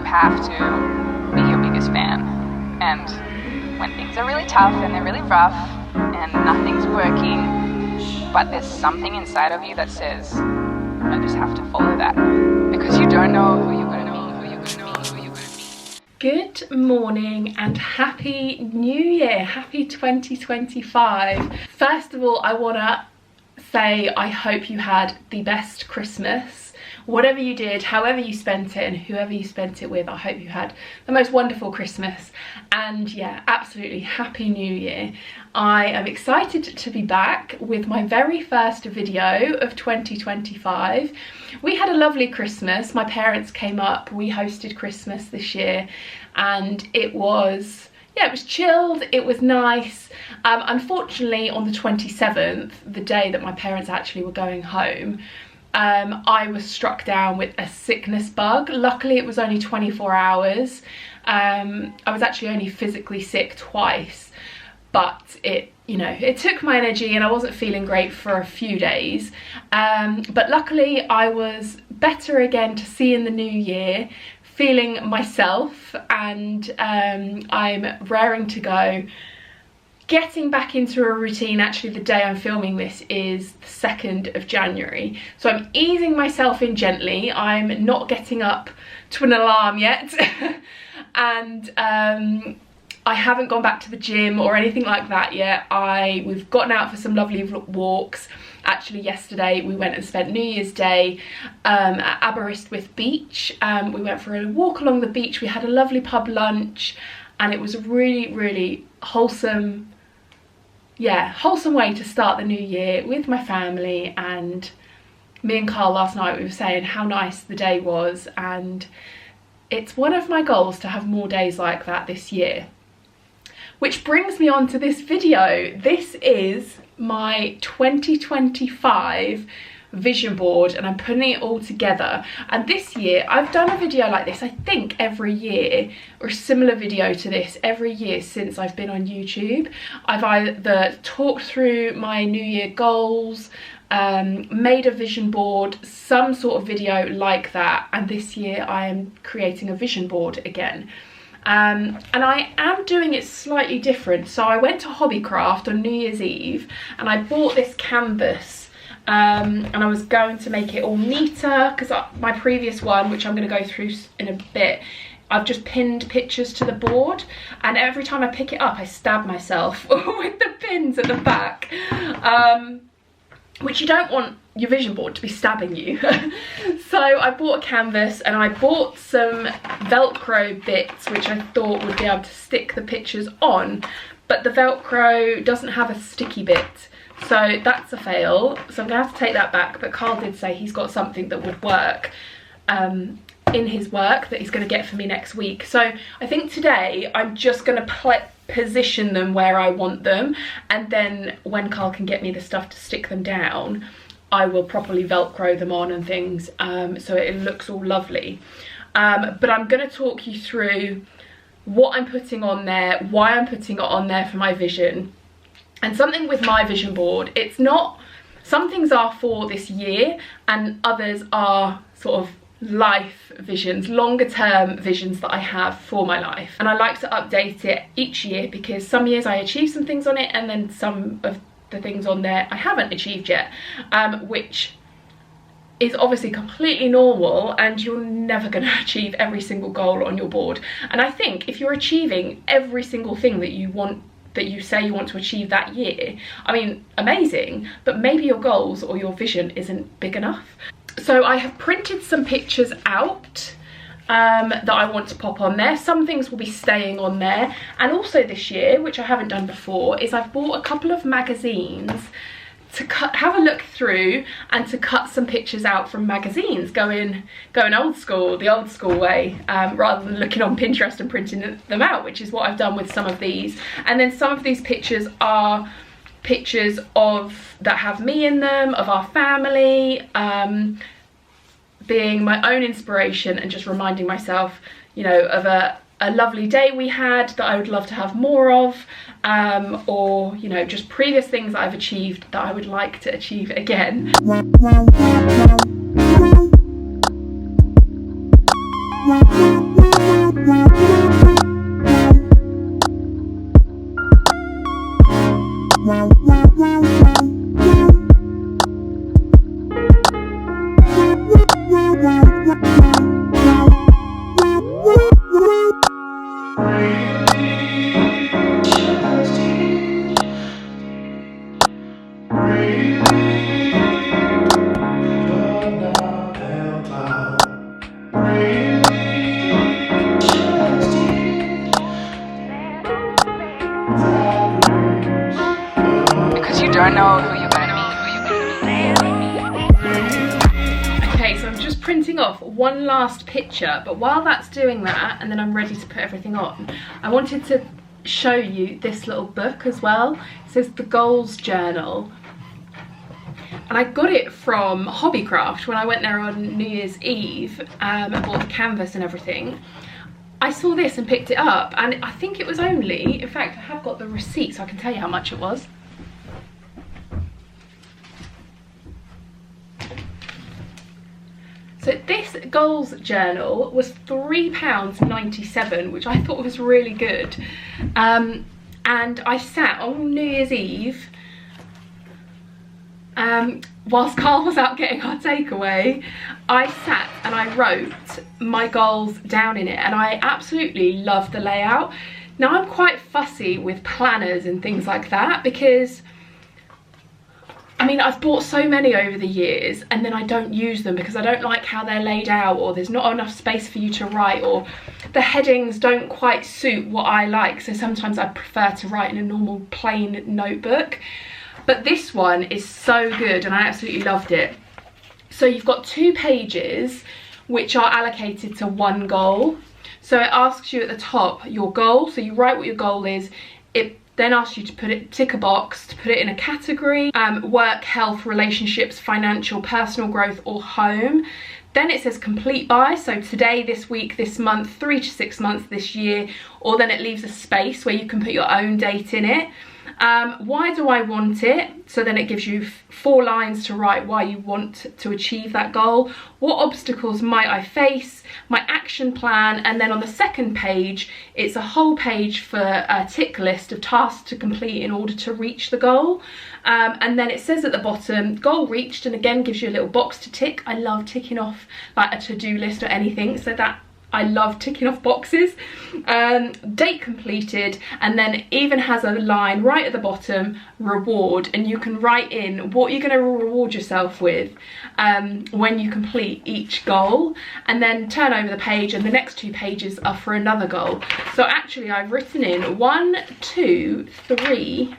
you have to be your biggest fan. And when things are really tough and they're really rough and nothing's working, but there's something inside of you that says, I just have to follow that, because you don't know who you're going to be, who you're going to be, who you're going to be. Good morning and happy new year, happy 2025. First of all, I want to say I hope you had the best Christmas. Whatever you did, however you spent it, and whoever you spent it with, I hope you had the most wonderful Christmas. And yeah, absolutely happy new year. I am excited to be back with my very first video of 2025. We had a lovely Christmas. My parents came up, we hosted Christmas this year, and it was chilled, it was nice. Unfortunately, on the 27th, the day that my parents actually were going home, I was struck down with a sickness bug. Luckily, it was only 24 hours. I was actually only physically sick twice, but it took my energy and I wasn't feeling great for a few days. But luckily, I was better again to see in the new year, feeling myself, and I'm raring to go. Getting back into a routine. Actually, the day I'm filming this is the 2nd of January. So I'm easing myself in gently. I'm not getting up to an alarm yet. And I haven't gone back to the gym or anything like that yet. We've gotten out for some lovely walks. Actually, yesterday we went and spent New Year's Day at Aberystwyth Beach. We went for a walk along the beach. We had a lovely pub lunch, and it was a really, really wholesome way to start the new year with my family. And me and Carl last night, we were saying how nice the day was, and it's one of my goals to have more days like that this year. Which brings me on to this video. This is my 2025 vision board, and I'm putting it all together. And this year I've done a video like this, I think every year, or a similar video to this every year since I've been on YouTube. I've either talked through my new year goals, made a vision board, some sort of video like that, and this year I am creating a vision board again. And I am doing it slightly different. So I went to Hobbycraft on New Year's Eve and I bought this canvas. And I was going to make it all neater, because my previous one, which I'm going to go through in a bit, I've just pinned pictures to the board, and every time I pick it up I stab myself with the pins at the back, which you don't want your vision board to be stabbing you. So I bought a canvas and I bought some Velcro bits which I thought would be able to stick the pictures on, but the Velcro doesn't have a sticky bit. So that's a fail, so I'm going to have to take that back. But Carl did say he's got something that would work in his work that he's going to get for me next week. So I think today I'm just going to position them where I want them, and then when Carl can get me the stuff to stick them down, I will properly Velcro them on and things, so it looks all lovely. But I'm going to talk you through what I'm putting on there, why I'm putting it on there for my vision. And something with my vision board, it's not, some things are for this year and others are sort of life visions, longer term visions that I have for my life. And I like to update it each year, because some years I achieve some things on it and then some of the things on there I haven't achieved yet, which is obviously completely normal, and you're never going to achieve every single goal on your board. And I think if you're achieving every single thing that you want, that you say you want to achieve that year, I mean, amazing, but maybe your goals or your vision isn't big enough. So I have printed some pictures out that I want to pop on there. Some things will be staying on there. And also this year, which I haven't done before, is I've bought a couple of magazines to have a look through and to cut some pictures out from magazines, going old school, the old school way, rather than looking on Pinterest and printing them out, which is what I've done with some of these. And then some of these pictures are pictures that have me in them, of our family, being my own inspiration and just reminding myself, you know, of a lovely day we had that I would love to have more of, or, you know, just previous things that I've achieved that I would like to achieve again. Because you don't know who you're gonna meet. Okay, so I'm just printing off one last picture, but while that's doing that, and then I'm ready to put everything on, I wanted to show you this little book as well. It says The Goals Journal. And I got it from Hobbycraft when I went there on New Year's Eve and bought the canvas and everything. I saw this and picked it up, and I think it was only, in fact I have got the receipt so I can tell you how much it was. So this goals journal was £3.97, which I thought was really good. And I sat on New Year's Eve whilst Carl was out getting our takeaway. I sat and I wrote my goals down in it, and I absolutely loved the layout. Now I'm quite fussy with planners and things like that because I mean, I've bought so many over the years and then I don't use them because I don't like how they're laid out, or there's not enough space for you to write, or the headings don't quite suit what I like. So sometimes I prefer to write in a normal plain notebook. But this one is so good and I absolutely loved it. So you've got 2 pages which are allocated to one goal. So it asks you at the top your goal. So you write what your goal is. It then asks you to tick a box to put it in a category: work, health, relationships, financial, personal growth, or home. Then it says complete by, so today, this week, this month, 3 to 6 months, this year, or then it leaves a space where you can put your own date in it. Why do I want it? So then it gives you 4 lines to write why you want to achieve that goal. What obstacles might I face? My action plan. And then on the second page, it's a whole page for a tick list of tasks to complete in order to reach the goal. And then it says at the bottom, goal reached, and again gives you a little box to tick. I love ticking off like a to-do list or anything, so that I love ticking off boxes. Date completed, and then it even has a line right at the bottom, reward, and you can write in what you're going to reward yourself with when you complete each goal, and then turn over the page and the next 2 pages are for another goal. So actually I've written in 1, 2, 3,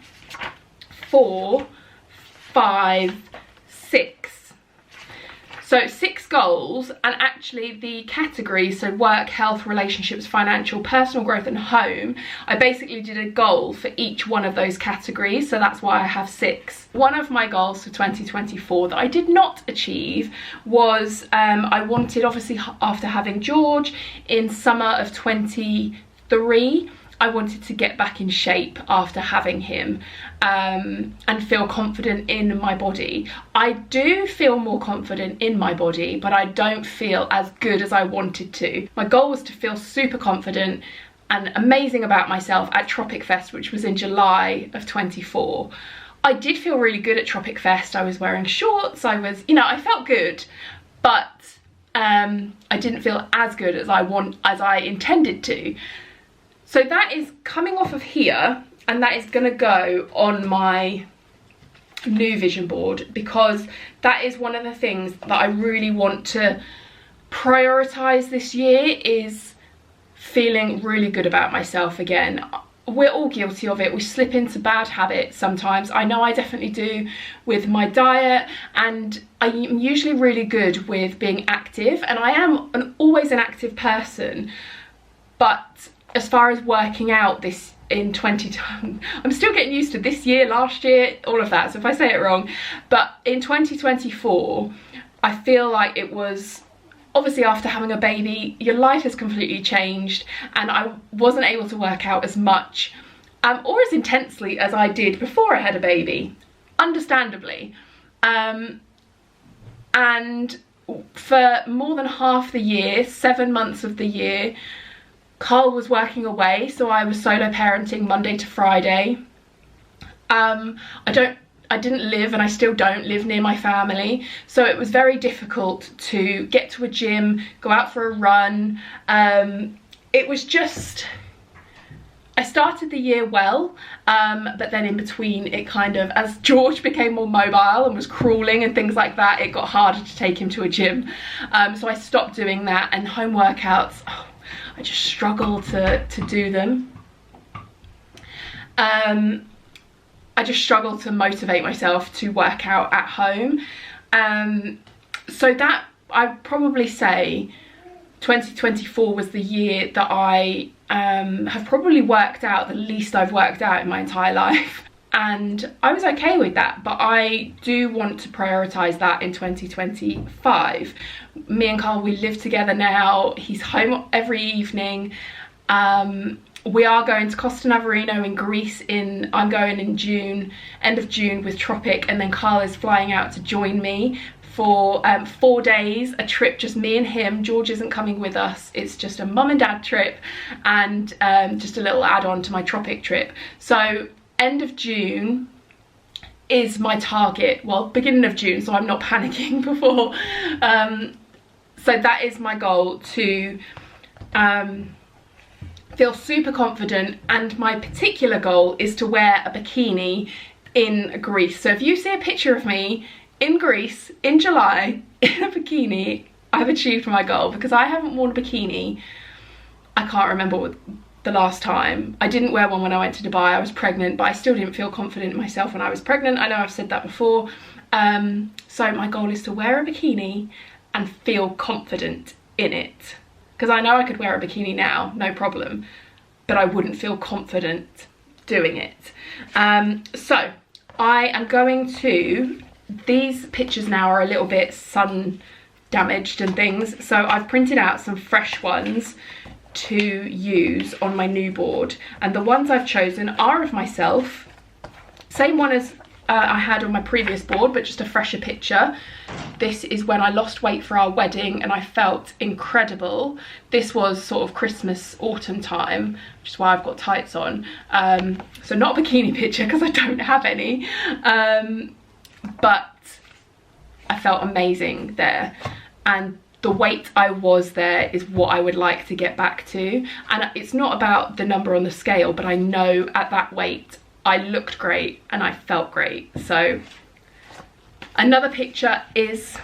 4, 5, 6. So 6 goals, and actually the categories, so work, health, relationships, financial, personal growth, and home, I basically did a goal for each one of those categories, so that's why I have 6. One of my goals for 2024 that I did not achieve was I wanted, obviously after having George in summer of 23, I wanted to get back in shape after having him and feel confident in my body. I do feel more confident in my body, but I don't feel as good as I wanted to. My goal was to feel super confident and amazing about myself at Tropic Fest, which was in July of 24. I did feel really good at Tropic Fest. I was wearing shorts, I was, you know, I felt good, but I didn't feel as good as I intended to. So that is coming off of here, and that is going to go on my new vision board, because that is one of the things that I really want to prioritize this year, is feeling really good about myself again. We're all guilty of it. We slip into bad habits sometimes. I know I definitely do with my diet, and I'm usually really good with being active, and I am always an active person, but as far as working out this in 2020, I'm still getting used to this year, last year, all of that, so if I say it wrong, but in 2024, I feel like it was, obviously after having a baby, your life has completely changed, and I wasn't able to work out as much or as intensely as I did before I had a baby, understandably. And for more than half the year, 7 months of the year, Carl was working away, so I was solo parenting Monday to Friday. I didn't live, and I still don't live near my family, so it was very difficult to get to a gym, go out for a run. It was just, I started the year well, but then in between it kind of, as George became more mobile and was crawling and things like that, it got harder to take him to a gym. So I stopped doing that, and home workouts, oh, I just struggle to do them. I just struggle to motivate myself to work out at home. So that, I'd probably say 2024 was the year that I have probably worked out the least I've worked out in my entire life. And I was okay with that, but I do want to prioritise that in 2025. Me and Carl, we live together now. He's home every evening. We are going to Costa Navarino in Greece I'm going in June, end of June with Tropic, and then Carl is flying out to join me for 4 days, a trip, just me and him. George isn't coming with us. It's just a mum and dad trip, and just a little add-on to my Tropic trip. So end of June is my target, well, beginning of June, so I'm not panicking before. So that is my goal, to feel super confident, and my particular goal is to wear a bikini in Greece. So if you see a picture of me in Greece in July in a bikini, I've achieved my goal, because I haven't worn a bikini, I can't remember the last time. I didn't wear one when I went to Dubai. I was pregnant, but I still didn't feel confident in myself when I was pregnant. I know I've said that before. So my goal is to wear a bikini and feel confident in it. Because I know I could wear a bikini now, no problem, but I wouldn't feel confident doing it. So I am going to, these pictures now are a little bit sun damaged and things, so I've printed out some fresh ones to use on my new board, and the ones I've chosen are of myself, same one as I had on my previous board, but just a fresher picture. This is when I lost weight for our wedding and I felt incredible. This was sort of Christmas, autumn time, which is why I've got tights on. So not a bikini picture because I don't have any, but I felt amazing there. And the weight I was there is what I would like to get back to. And it's not about the number on the scale, but I know at that weight I looked great and I felt great. So another picture is,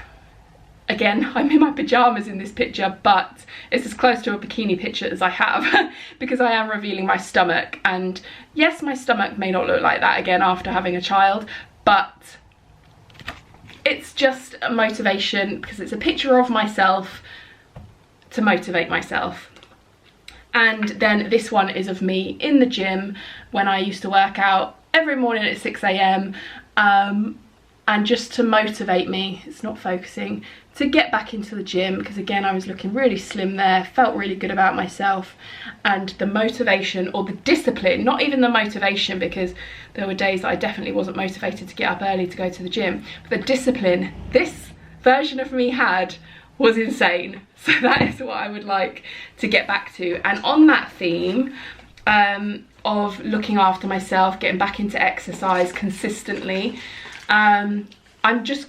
again, I'm in my pajamas in this picture, but it's as close to a bikini picture as I have because I am revealing my stomach. And yes, my stomach may not look like that again after having a child, but it's just a motivation because it's a picture of myself to motivate myself. And then this one is of me in the gym when I used to work out every morning at 6 AM, and just to motivate me, it's not focusing, to get back into the gym, because again I was looking really slim there, felt really good about myself, and the motivation, or the discipline, not even the motivation, because there were days that I definitely wasn't motivated to get up early to go to the gym, but the discipline this version of me had was insane. So that is what I would like to get back to. And on that theme of looking after myself, getting back into exercise consistently, I'm just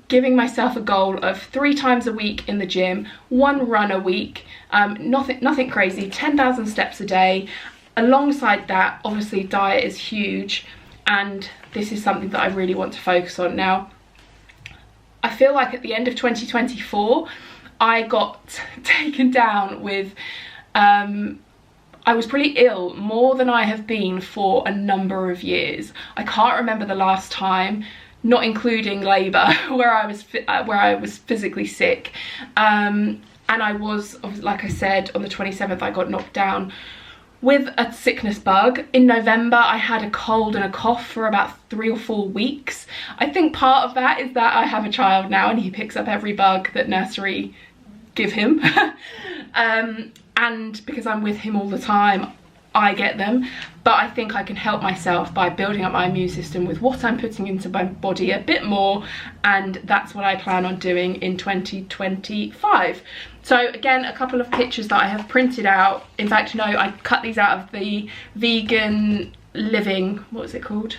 giving myself a goal of 3 times a week in the gym, 1 run a week, nothing crazy, 10,000 steps a day. Alongside that, obviously diet is huge, and this is something that I really want to focus on. Now, I feel like at the end of 2024, I got taken down with, I was pretty ill, more than I have been for a number of years. I can't remember the last time, not including labour, where I was physically sick. And I was, like I said, on the 27th, I got knocked down with a sickness bug. In November, I had a cold and a cough for about 3 or 4 weeks. I think part of that is that I have a child now and he picks up every bug that nursery give him. And because I'm with him all the time, I get them, but I think I can help myself by building up my immune system with what I'm putting into my body a bit more, and that's what I plan on doing in 2025. So again, a couple of pictures that I have printed out. In fact, no, I cut these out of the Vegan Living, what was it called?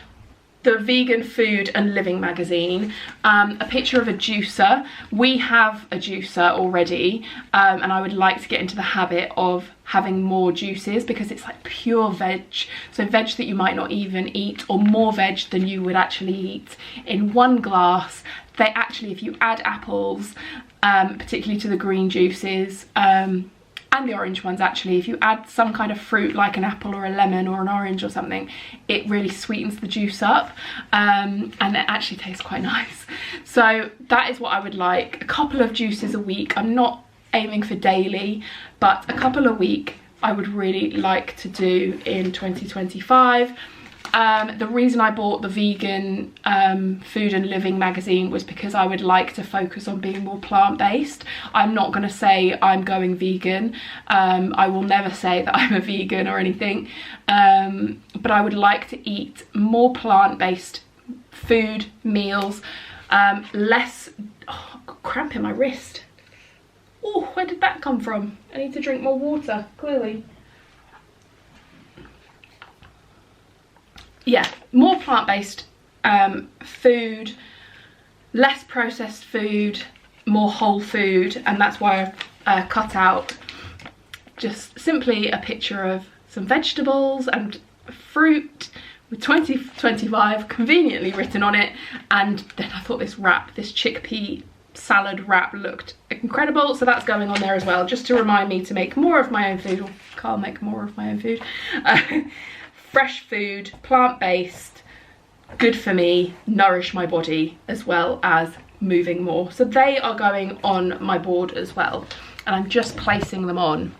The Vegan Food and Living magazine. A picture of a juicer. We have a juicer already, and I would like to get into the habit of having more juices, because it's like pure veg, so veg that you might not even eat, or more veg than you would actually eat in one glass. They actually, if you add apples, particularly to the green juices, and the orange ones actually, if you add some kind of fruit like an apple or a lemon or an orange or something, it really sweetens the juice up, and it actually tastes quite nice. So that is what I would like. A couple of juices a week. I'm not aiming for daily, but a couple a week I would really like to do in 2025. The reason I bought the Vegan Food and Living magazine was because I would like to focus on being more plant-based. I'm not going to say I'm going vegan. I will never say that I'm a vegan or anything. But I would like to eat more plant-based food, meals, less... Oh, I've got cramp in my wrist. Oh, where did that come from? I need to drink more water, clearly. Yeah, more plant-based food, less processed food, more whole food, and that's why I've cut out just simply a picture of some vegetables and fruit with 2025 conveniently written on it. And then I thought this wrap, this chickpea salad wrap, looked incredible, so that's going on there as well, just to remind me to make more of my own food, or Carl make more of my own food. Fresh food, plant-based, good for me, nourish my body, as well as moving more. So they are going on my board as well, and I'm just placing them on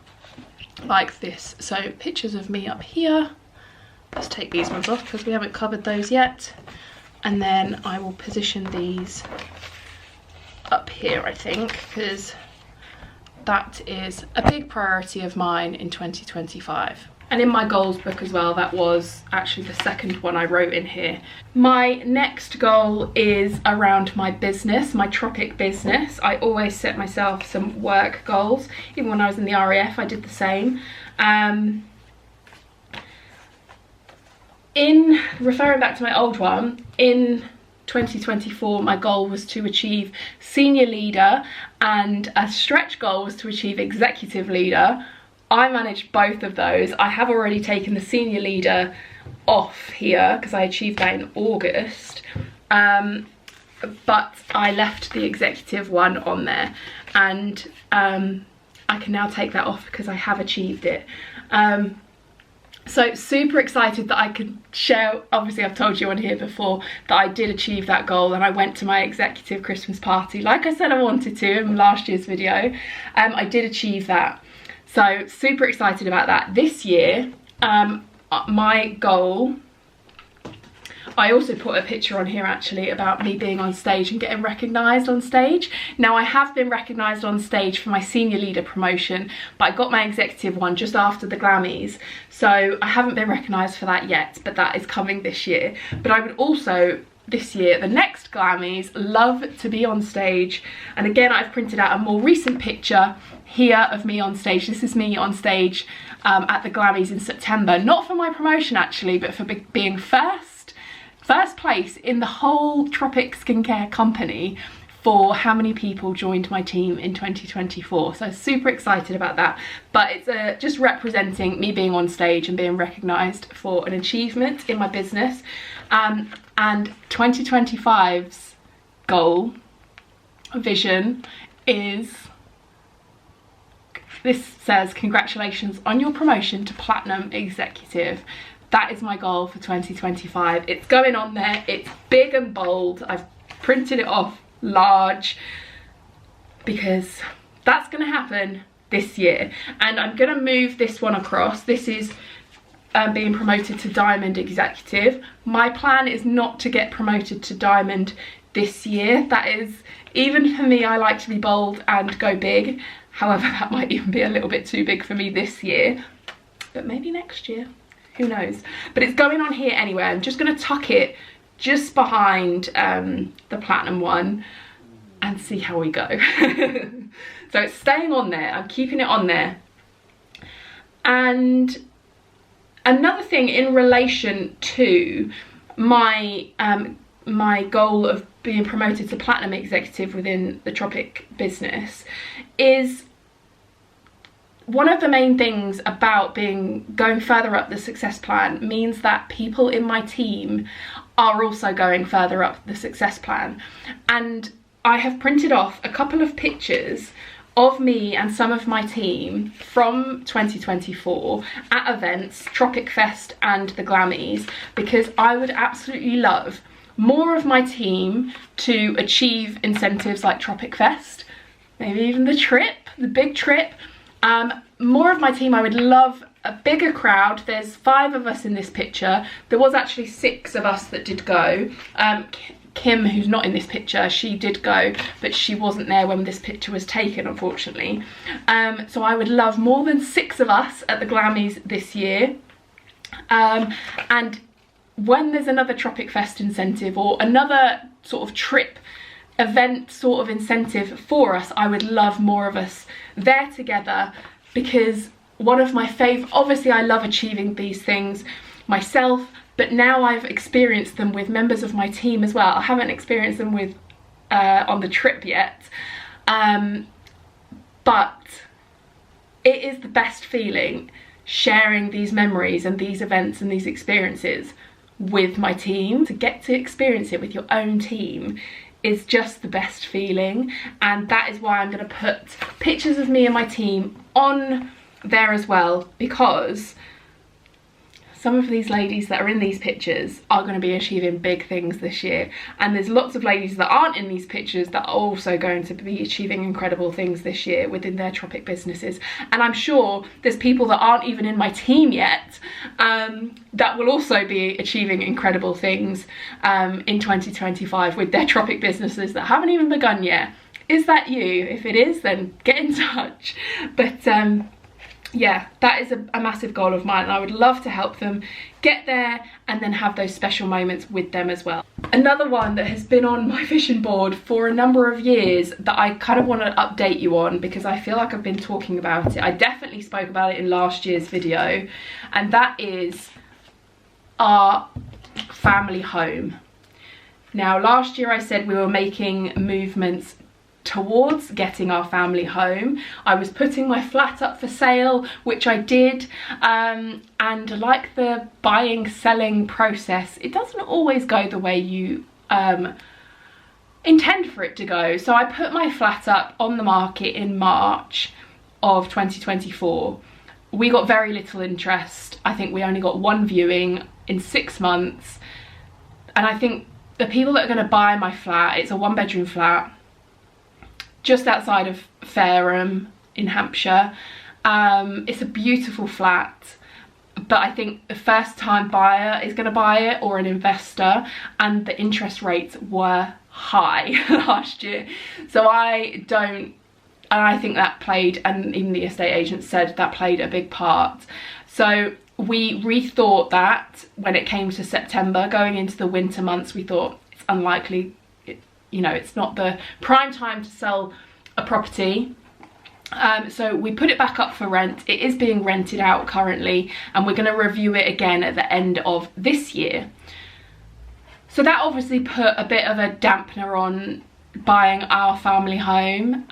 like this. So pictures of me up here. Let's take these ones off because we haven't covered those yet, and then I will position these up here, I think, because that is a big priority of mine in 2025. And in my goals book as well, that was actually the second one I wrote in here. My next goal is around my business, my Tropic business. I always set myself some work goals. Even when I was in the RAF, I did the same. In referring back to my old one, in 2024, my goal was to achieve senior leader, and a stretch goal was to achieve executive leader. I managed both of those. I have already taken the senior leader off here because I achieved that in August, but I left the executive one on there, and I can now take that off because I have achieved it. So super excited that I could share. Obviously I've told you on here before that I did achieve that goal, and I went to my executive Christmas party like I said I wanted to in last year's video. I did achieve that. So super excited about that. This year, my goal, I also put a picture on here actually about me being on stage and getting recognised on stage. Now I have been recognised on stage for my senior leader promotion, but I got my executive one just after the Glammys. So I haven't been recognised for that yet, but that is coming this year. But I would also, this year, the next Glammys, love to be on stage. And again, I've printed out a more recent picture here of me on stage. This is me on stage at the Glammys in September, not for my promotion actually, but for being first place in the whole Tropic Skincare company for how many people joined my team in 2024. So super excited about that. But it's just representing me being on stage and being recognised for an achievement in my business. And 2025's goal, vision, is, this says, congratulations on your promotion to Platinum Executive. That is my goal for 2025. It's going on there, it's big and bold. I've printed it off large because that's gonna happen this year. And I'm gonna move this one across. This is being promoted to Diamond Executive. My plan is not to get promoted to Diamond this year. That is, even for me, I like to be bold and go big. However, that might even be a little bit too big for me this year. but maybe next year, who knows. But it's going on here anyway. I'm just going to tuck it just behind the platinum one and see how we go. So it's staying on there, I'm keeping it on there. And another thing in relation to my my goal of being promoted to platinum executive within the Tropic business is one of the main things about going further up the success plan means that people in my team are also going further up the success plan. And I have printed off a couple of pictures of me and some of my team from 2024 at events, Tropic Fest and the Glammies, because I would absolutely love more of my team to achieve incentives like Tropic Fest, maybe even the trip, the big trip. More of my team, I would love a bigger crowd. There's 5 of us in this picture. There was actually 6 of us that did go. Kim, who's not in this picture, she did go, but she wasn't there when this picture was taken, unfortunately. So I would love more than 6 of us at the Glammies this year. And when there's another Tropic Fest incentive or another sort of trip event sort of incentive for us, I would love more of us there together, because one of my obviously I love achieving these things myself, but now I've experienced them with members of my team as well. I haven't experienced them with on the trip yet, but it is the best feeling sharing these memories and these events and these experiences with my team. To get to experience it with your own team is just the best feeling, and that is why I'm going to put pictures of me and my team on there as well, because some of these ladies that are in these pictures are going to be achieving big things this year, and there's lots of ladies that aren't in these pictures that are also going to be achieving incredible things this year within their Tropic businesses. And I'm sure there's people that aren't even in my team yet that will also be achieving incredible things in 2025 with their Tropic businesses that haven't even begun yet. Is that you? If it is, then get in touch. But yeah, that is a massive goal of mine, and I would love to help them get there and then have those special moments with them as well. Another one that has been on my vision board for a number of years that I kind of want to update you on, because I feel like I've been talking about it. I definitely spoke about it in last year's video, and that is our family home. Now, last year I said we were making movements towards getting our family home. I was putting my flat up for sale, which I did, and like the buying selling process, it doesn't always go the way you intend for it to go. So I put my flat up on the market in March of 2024. We got very little interest. I think we only got 1 viewing in 6 months, and I think the people that are going to buy my flat, it's a 1-bedroom flat just outside of Fareham in Hampshire. It's a beautiful flat, but I think the first time buyer is going to buy it, or an investor, and the interest rates were high last year. So I think that played, and even the estate agent said that played a big part. So we rethought that when it came to September, going into the winter months. We thought it's unlikely, you know, it's not the prime time to sell a property. So we put it back up for rent. It is being rented out currently, and we're going to review it again at the end of this year. So that obviously put a bit of a dampener on buying our family home.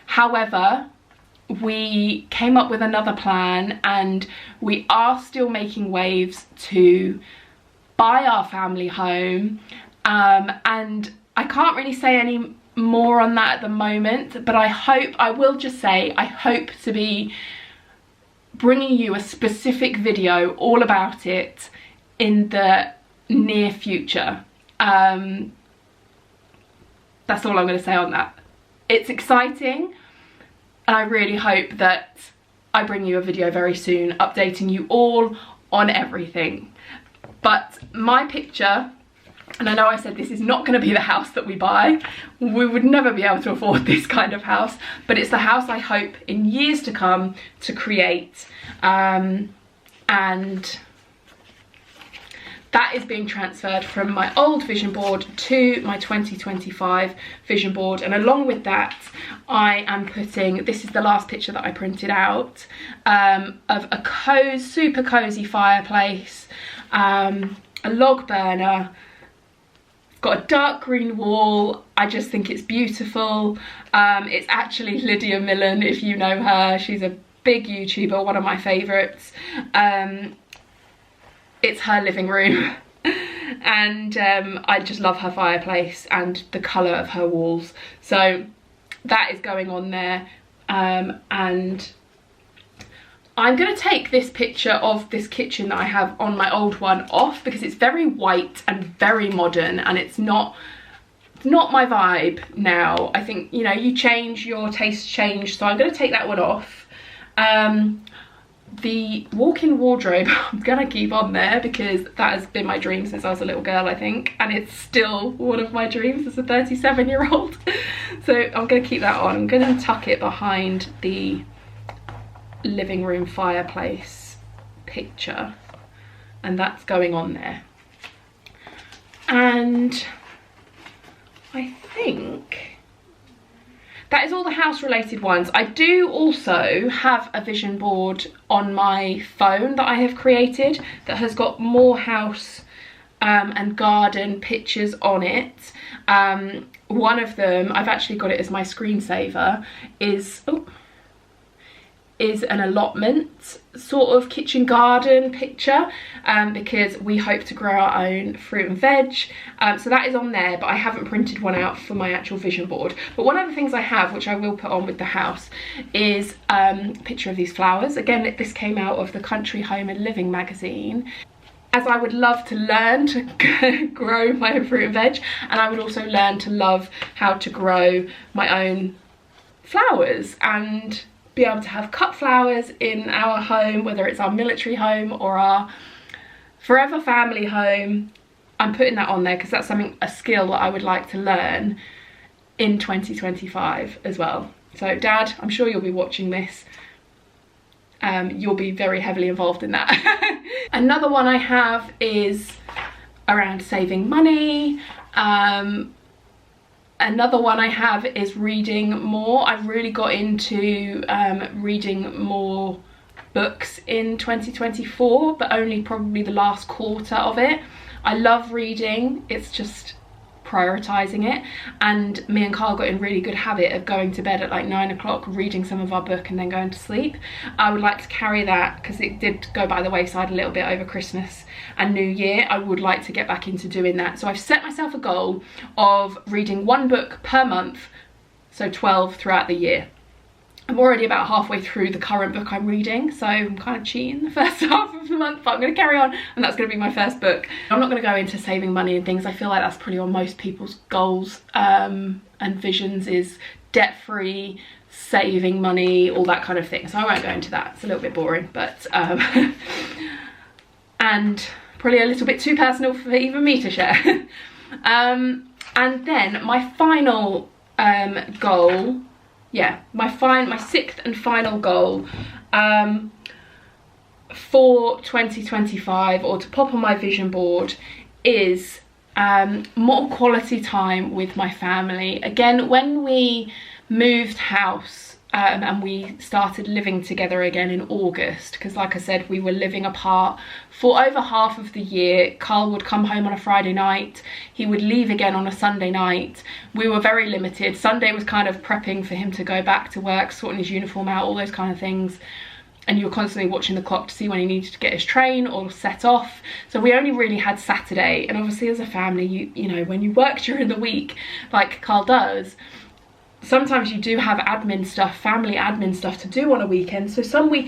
However, we came up with another plan, and we are still making waves to buy our family home. And I can't really say any more on that at the moment, but I will just say I hope to be bringing you a specific video all about it in the near future. That's all I'm going to say on that. It's exciting, and I really hope that I bring you a video very soon updating you all on everything. But my picture And I know I said this is not going to be the house that we buy. We would never be able to afford this kind of house, but it's the house I hope in years to come to create. And that is being transferred from my old vision board to my 2025 vision board. And along with that, I am putting, this is the last picture that I printed out, of a super cozy fireplace, a log burner, got a dark green wall. I just think it's beautiful. It's actually Lydia Millen, if you know her. She's a big YouTuber, one of my favourites. It's her living room. And I just love her fireplace and the colour of her walls. So that is going on there. And I'm going to take this picture of this kitchen that I have on my old one off because it's very white and very modern, and it's not my vibe now. I think, you know, you change, your tastes change, so I'm going to take that one off. The walk-in wardrobe I'm going to keep on there because that has been my dream since I was a little girl, I think, and it's still one of my dreams as a 37-year-old. So I'm going to keep that on. I'm going to tuck it behind the living room fireplace picture, and that's going on there. And I think that is all the house related ones. I do also have a vision board on my phone that I have created that has got more house and garden pictures on it. One of them, I've actually got it as my screensaver, is an allotment sort of kitchen garden picture, because we hope to grow our own fruit and veg. So that is on there, but I haven't printed one out for my actual vision board. But one of the things I have, which I will put on with the house, is a picture of these flowers. Again, this came out of the Country Home and Living magazine. As I would love to learn to grow my own fruit and veg, and I would also learn to love how to grow my own flowers and be able to have cut flowers in our home, whether it's our military home or our forever family home. I'm putting that on there because that's a skill that I would like to learn in 2025 as well. So Dad, I'm sure you'll be watching this. You'll be very heavily involved in that. Another one I have is around saving money. Another one I have is reading more. I've really got into reading more books in 2024, but only probably the last quarter of it. I love reading, it's just prioritising it, and me and Carl got in really good habit of going to bed at like 9 o'clock, reading some of our book and then going to sleep. I would like to carry that because it did go by the wayside a little bit over Christmas and New Year. I would like to get back into doing that. So I've set myself a goal of reading one book per month, so 12 throughout the year. I'm already about halfway through the current book I'm reading, so I'm kind of cheating the first half of the month, but I'm going to carry on, and that's going to be my first book. I'm not going to go into saving money and things. I feel like that's pretty on most people's goals and visions, is debt-free, saving money, all that kind of thing. So I won't go into that. It's a little bit boring, but and probably a little bit too personal for even me to share. And then my final goal, my sixth and final goal for 2025, or to pop on my vision board, is more quality time with my family. Again, when we moved house and we started living together again in August, because like I said, we were living apart for over half of the year. Carl would come home on a Friday night, he would leave again on a Sunday night. We were very limited. Sunday was kind of prepping for him to go back to work, sorting his uniform out, all those kind of things. And you were constantly watching the clock to see when he needed to get his train or set off. So we only really had Saturday. And obviously as a family, you know, when you work during the week, like Carl does, sometimes you do have admin stuff, family admin stuff to do on a weekend. So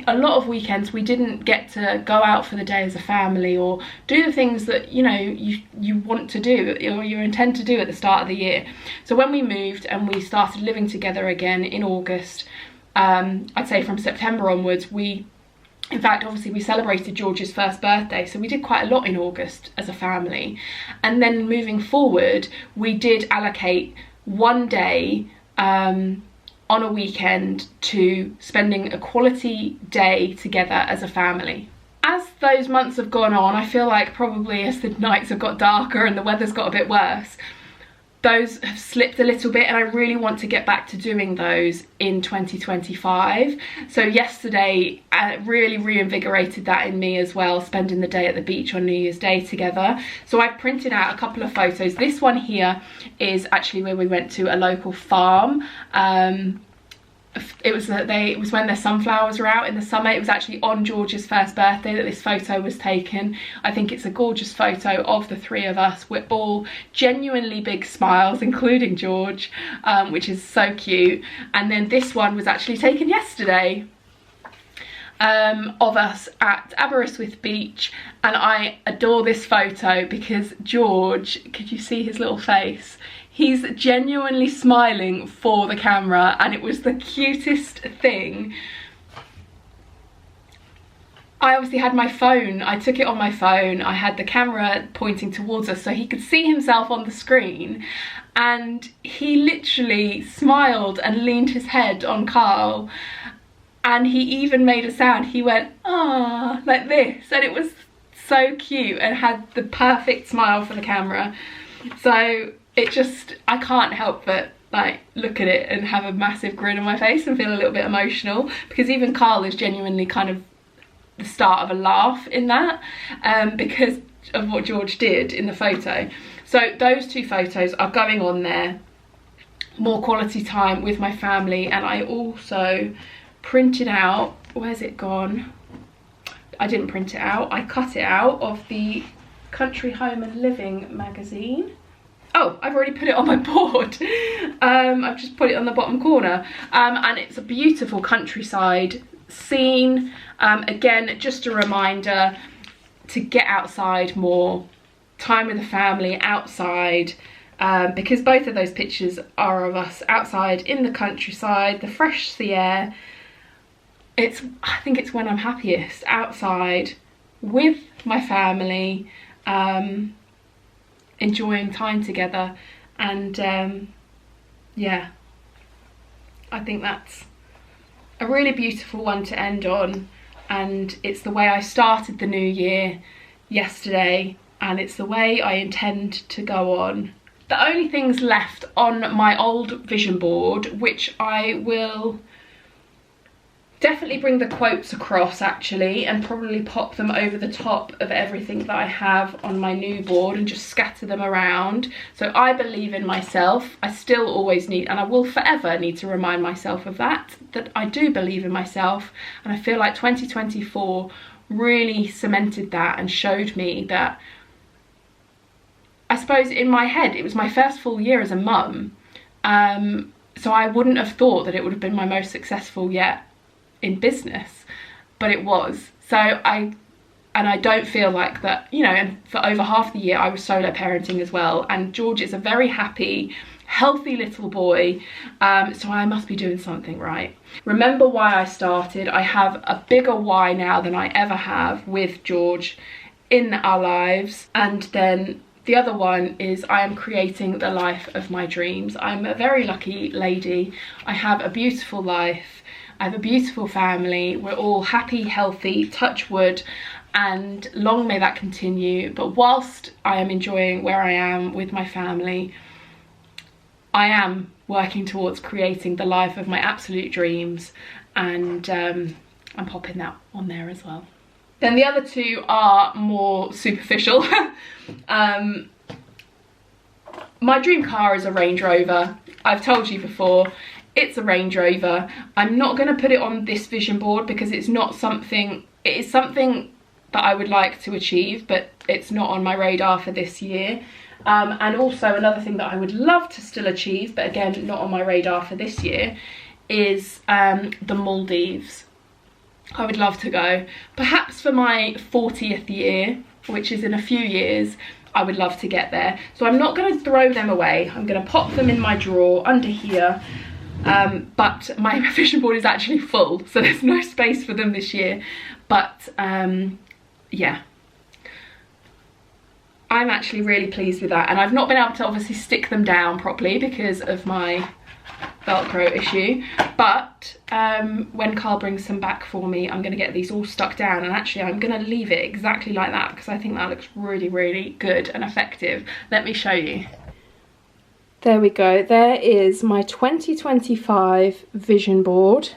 a lot of weekends we didn't get to go out for the day as a family or do the things that, you know, you want to do or you intend to do at the start of the year. So when we moved and we started living together again in August, I'd say from September onwards, we In fact, obviously we celebrated George's first birthday, so we did quite a lot in August as a family. And then moving forward, we did allocate one day on a weekend to spending a quality day together as a family. As those months have gone on, I feel like probably as the nights have got darker and the weather's got a bit worse, those have slipped a little bit, and I really want to get back to doing those in 2025. So yesterday really reinvigorated that in me as well, spending the day at the beach on New Year's Day together. So I've printed out a couple of photos. This one here is actually where we went to a local farm. It was when their sunflowers were out in the summer. It was actually on George's first birthday that this photo was taken. I think it's a gorgeous photo of the three of us. We're all genuinely big smiles, including George, which is so cute. And then this one was actually taken yesterday, of us at Aberystwyth Beach, and I adore this photo because George, could you see his little face? He's genuinely smiling for the camera, and it was the cutest thing. I obviously had my phone, I took it on my phone, I had the camera pointing towards us so he could see himself on the screen, and he literally smiled and leaned his head on Carl, and he even made a sound. He went, ah, like this, and it was so cute and had the perfect smile for the camera. So it just, I can't help but like look at it and have a massive grin on my face and feel a little bit emotional, because even Carl is genuinely kind of the start of a laugh in that, because of what George did in the photo. So those two photos are going on there. More quality time with my family. And I also printed out, where's it gone? I didn't print it out, I cut it out of the Country Home and Living magazine. Oh, I've already put it on my board. I've just put it on the bottom corner. And it's a beautiful countryside scene. Again, just a reminder to get outside more, time with the family outside, because both of those pictures are of us outside in the countryside, the fresh sea air. I think it's when I'm happiest, outside with my family, enjoying time together. And yeah, I think that's a really beautiful one to end on, and it's the way I started the new year yesterday, and it's the way I intend to go on. The only things left on my old vision board, which I will definitely bring the quotes across actually, and probably pop them over the top of everything that I have on my new board and just scatter them around. So I believe in myself. I still always need, and I will forever need to remind myself of that I do believe in myself. And I feel like 2024 really cemented that and showed me that, I suppose in my head, it was my first full year as a mum. So I wouldn't have thought that it would have been my most successful yet in business, but it was. So I don't feel like that, you know, and for over half the year I was solo parenting as well, and George is a very happy, healthy little boy, so I must be doing something right. Remember why I started. I have a bigger why now than I ever have with George in our lives. And then the other one is I am creating the life of my dreams. I'm a very lucky lady. I have a beautiful life. I have a beautiful family. We're all happy, healthy, touch wood, and long may that continue. But whilst I am enjoying where I am with my family, I am working towards creating the life of my absolute dreams, and I'm popping that on there as well. Then the other two are more superficial. My dream car is a Range Rover. I've told you before. It's a Range Rover. I'm not going to put it on this vision board because it's not something, it is something that I would like to achieve, but it's not on my radar for this year. And also another thing that I would love to still achieve, but again, not on my radar for this year, is the Maldives. I would love to go. Perhaps for my 40th year, which is in a few years, I would love to get there. So I'm not going to throw them away. I'm going to pop them in my drawer under here. But my vision board is actually full, so there's no space for them this year. But yeah, I'm actually really pleased with that, and I've not been able to obviously stick them down properly because of my Velcro issue, but when Carl brings some back for me, I'm going to get these all stuck down, and actually I'm going to leave it exactly like that because I think that looks really, really good and effective. Let me show you. There we go. There is my 2025 vision board.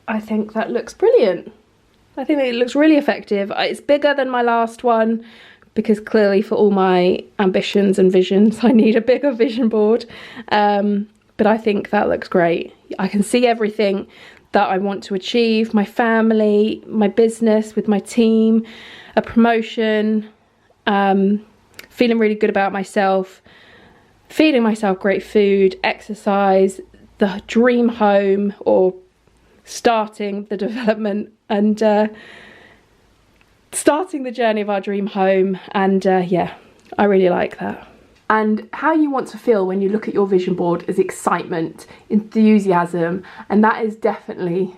I think that looks brilliant. I think it looks really effective. It's bigger than my last one because clearly for all my ambitions and visions I need a bigger vision board, but I think that looks great. I can see everything that I want to achieve, my family, my business with my team, a promotion, feeling really good about myself, feeding myself great food, exercise, the dream home, or starting the development and starting the journey of our dream home. And yeah, I really like that. And how you want to feel when you look at your vision board is excitement, enthusiasm, and that is definitely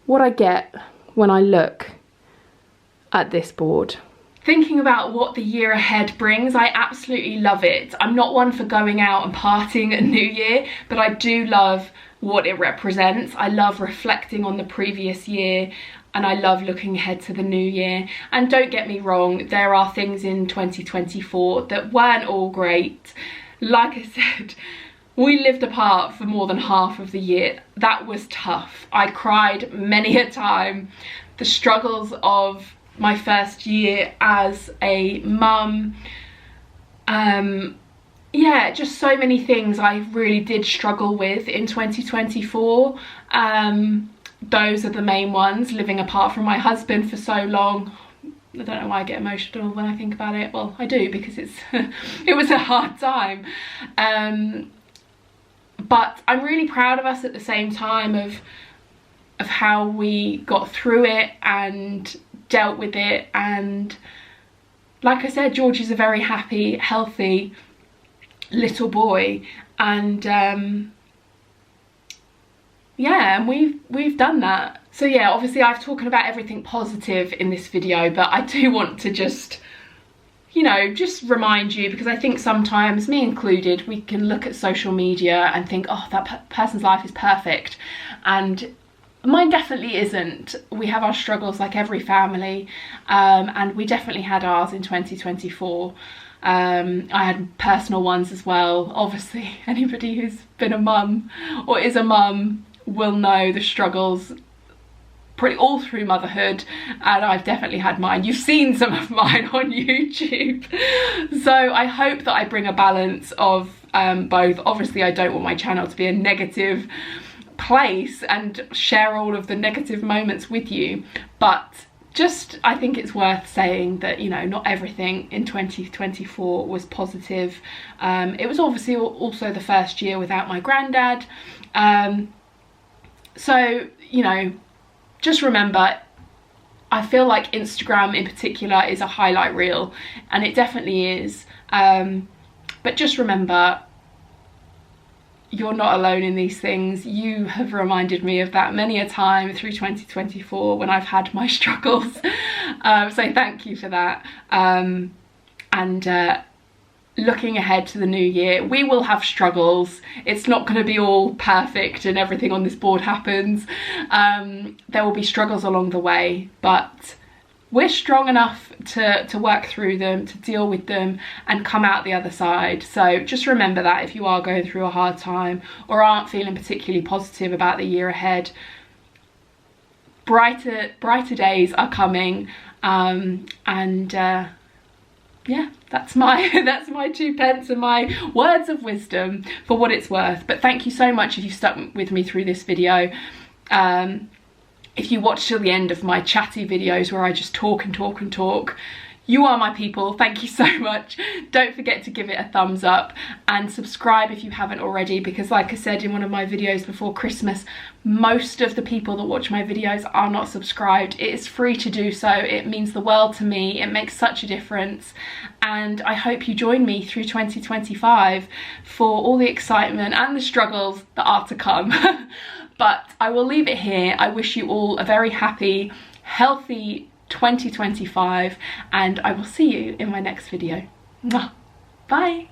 what I get when I look at this board. Thinking about what the year ahead brings, I absolutely love it. I'm not one for going out and partying at New Year, but I do love what it represents. I love reflecting on the previous year, and I love looking ahead to the new year. And don't get me wrong, there are things in 2024 that weren't all great. Like I said, we lived apart for more than half of the year. That was tough. I cried many a time. The struggles of my first year as a mum, yeah, just so many things I really did struggle with in 2024. Those are the main ones. Living apart from my husband for so long. I don't know why I get emotional when I think about it. Well, I do, because it's it was a hard time. But I'm really proud of us at the same time of how we got through it and dealt with it. And like I said, George is a very happy, healthy little boy, and yeah, and we've done that. So yeah, obviously I've talked about everything positive in this video, but I do want to just, you know, just remind you, because I think sometimes, me included, we can look at social media and think, oh, that person's life is perfect, and mine definitely isn't. We have our struggles like every family, and we definitely had ours in 2024. I had personal ones as well. Obviously, anybody who's been a mum or is a mum will know the struggles pretty all through motherhood, and I've definitely had mine. You've seen some of mine on YouTube. So I hope that I bring a balance of both. Obviously, I don't want my channel to be a negative place and share all of the negative moments with you, but just, I think it's worth saying that, you know, not everything in 2024 was positive. It was obviously also the first year without my granddad. So, you know, just remember, I feel like Instagram in particular is a highlight reel, and it definitely is. But just remember, you're not alone in these things. You have reminded me of that many a time through 2024 when I've had my struggles. So thank you for that. And looking ahead to the new year, we will have struggles. It's not going to be all perfect and everything on this board happens. There will be struggles along the way, but we're strong enough to work through them, to deal with them, and come out the other side. So just remember that if you are going through a hard time or aren't feeling particularly positive about the year ahead, brighter days are coming. Yeah, that's my 2 pence and my words of wisdom for what it's worth. But thank you so much if you stuck with me through this video. If you watch till the end of my chatty videos where I just talk and talk and talk, you are my people. Thank you so much. Don't forget to give it a thumbs up and subscribe if you haven't already, because like I said in one of my videos before Christmas, most of the people that watch my videos are not subscribed. It is free to do so. It means the world to me. It makes such a difference. And I hope you join me through 2025 for all the excitement and the struggles that are to come. But I will leave it here. I wish you all a very happy, healthy 2025, and I will see you in my next video. Mwah. Bye.